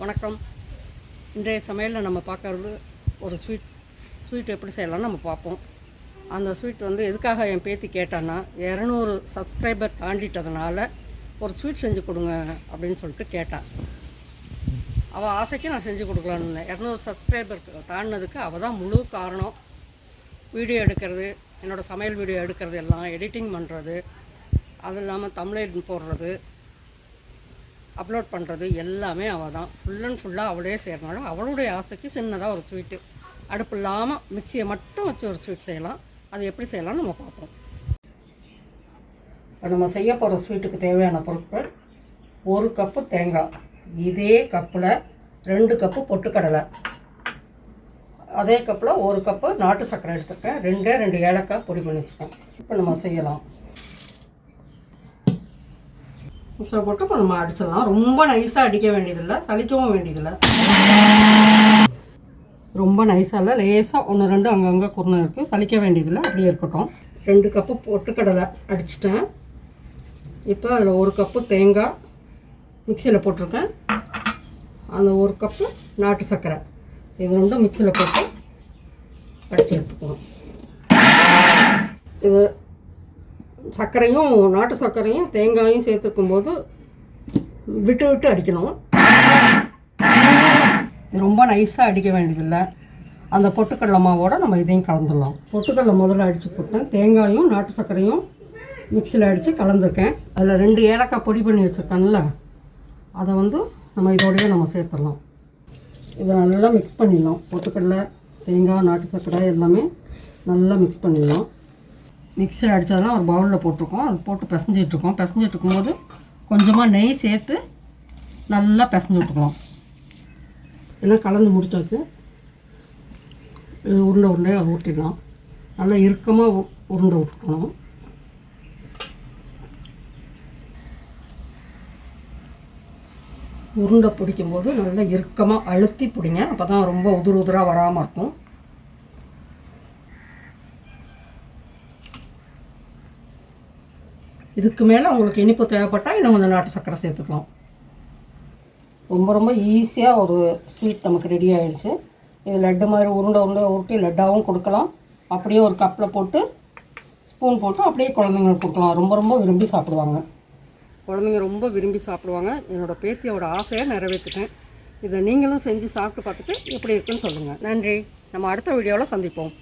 வணக்கம். இன்றைய சமையலில் நம்ம பார்க்கறது ஒரு ஸ்வீட் எப்படி செய்யலாம்னு நம்ம பார்ப்போம். அந்த ஸ்வீட் வந்து எதுக்காக என் பேத்தி கேட்டான்னா, 200 சப்ஸ்கிரைபர் தாண்டிட்டதுனால ஒரு ஸ்வீட் செஞ்சு கொடுங்க அப்படின்னு சொல்லிட்டு கேட்டான். அவள் ஆசைக்கு நான் செஞ்சு கொடுக்கலான்னு இருந்தேன். 200 சப்ஸ்கிரைபர் தாண்டினதுக்கு அவள் தான் முழு காரணம். வீடியோ எடுக்கிறது, என்னோடய சமையல் வீடியோ எடுக்கிறது எல்லாம், எடிட்டிங் பண்ணுறது, அது இல்லாமல் தம்ப்நெயில் போடுறது, அப்லோட் பண்ணுறது எல்லாமே அவள் தான். ஃபுல் அண்ட் ஃபுல்லாக அவளே செய்கிறனால அவளுடைய ஆசைக்கு சின்னதாக ஒரு ஸ்வீட்டு, அடுப்பு இல்லாமல் மிக்சியை மட்டும் வச்சு ஒரு ஸ்வீட் செய்யலாம். அது எப்படி செய்யலாம்னு நம்ம பார்ப்போம். இப்போ நம்ம செய்ய போகிற ஸ்வீட்டுக்கு தேவையான பொருட்கள்: 1 கப்பு தேங்காய், இதே கப்பில் 2 கப்பு பொட்டுக்கடலை, அதே கப்பில் 1 கப்பு நாட்டு சர்க்கரை எடுத்துருக்கேன், 2 ஏலக்காய் பொடி பண்ணி வச்சுருக்கேன். இப்போ நம்ம செய்யலாம். மிக்ஸில் போட்டு இப்போ நம்ம அடிச்சிடலாம். ரொம்ப நைஸாக அடிக்க வேண்டியதில்லை, சலிக்கவும் வேண்டியதில்லை. ரொம்ப நைஸாக இல்லை, லேசாக 1-2 அங்கங்கே குருணை இருக்குது, சலிக்க வேண்டியதில்லை, அப்படியே இருக்கட்டும். 2 கப்பு பொட்டுக்கடலை அடிச்சிட்டேன். இப்போ அதில் 1 கப்பு தேங்காய் மிக்சியில் போட்டிருக்கேன். அந்த 1 கப்பு நாட்டு சர்க்கரை, இது ரெண்டும் மிக்சியில் போட்டு அடித்து எடுத்துக்கணும். இது சர்க்கரையும் நாட்டு சர்க்கரையும் தேங்காயும் சேர்த்துக்கும்போது விட்டு விட்டு அடிக்கணும். ரொம்ப நைஸாக அடிக்க வேண்டியதில்லை. அந்த பொட்டுக்கடலை மாவோடு நம்ம இதையும் கலந்துடலாம். பொட்டுக்கடலை முதல்ல அடித்து போட்டேன், தேங்காயும் நாட்டு சர்க்கரையும் மிக்சியில் அடித்து கலந்துருக்கேன். அதில் 2 ஏலக்காய் பொடி பண்ணி வச்சுருக்கேன்ல, அதை வந்து நம்ம இதோடையே நம்ம சேர்த்துடலாம். இதை நல்லா மிக்ஸ் பண்ணிடலாம். பொட்டுக்கடலை, தேங்காய், நாட்டு சர்க்கரை எல்லாமே நல்லா மிக்ஸ் பண்ணிடலாம். மிக்சியில் அடித்ததெல்லாம் ஒரு பவுலில் போட்டிருக்கோம், அது போட்டு பிசைஞ்சிட்ருக்கோம். பிசைஞ்சிட்டு இருக்கும்போது கொஞ்சமாக நெய் சேர்த்து நல்லா பிசைஞ்சு விட்டுக்கலாம். எல்லாம் கலந்து முடிச்சாச்சு. உருண்டையாக ஊற்றிடலாம். நல்லா இறுக்கமாக உருண்டை விட்டுக்கணும். உருண்டை பிடிக்கும்போது நல்லா இறுக்கமாக அழுத்தி பிடிங்க, அப்போ தான் ரொம்ப உதிராக வராமல் இருக்கும். இதுக்கு மேலே உங்களுக்கு இனிப்பு தேவைப்பட்டால் இன்னும் கொஞ்சம் நாட்டு சர்க்கரை சேர்த்துக்கலாம். ரொம்ப ஈஸியாக ஒரு ஸ்வீட் நமக்கு ரெடி ஆகிடுச்சு. இது லட்டு மாதிரி உருண்டை உருட்டி லட்டாகவும் கொடுக்கலாம். அப்படியே ஒரு கப்பில் போட்டு ஸ்பூன் போட்டு அப்படியே குழந்தைங்களுக்கு கொடுக்கலாம். ரொம்ப விரும்பி சாப்பிடுவாங்க. குழந்தைங்க ரொம்ப விரும்பி சாப்பிடுவாங்க. என்னோடய பேத்தியோட ஆசையை நிறைவேற்றிட்டேன். இதை நீங்களும் செஞ்சு சாப்பிட்டு பார்த்துட்டு எப்படி இருக்குன்னு சொல்லுங்கள். நன்றி. நம்ம அடுத்த வீடியோவில் சந்திப்போம்.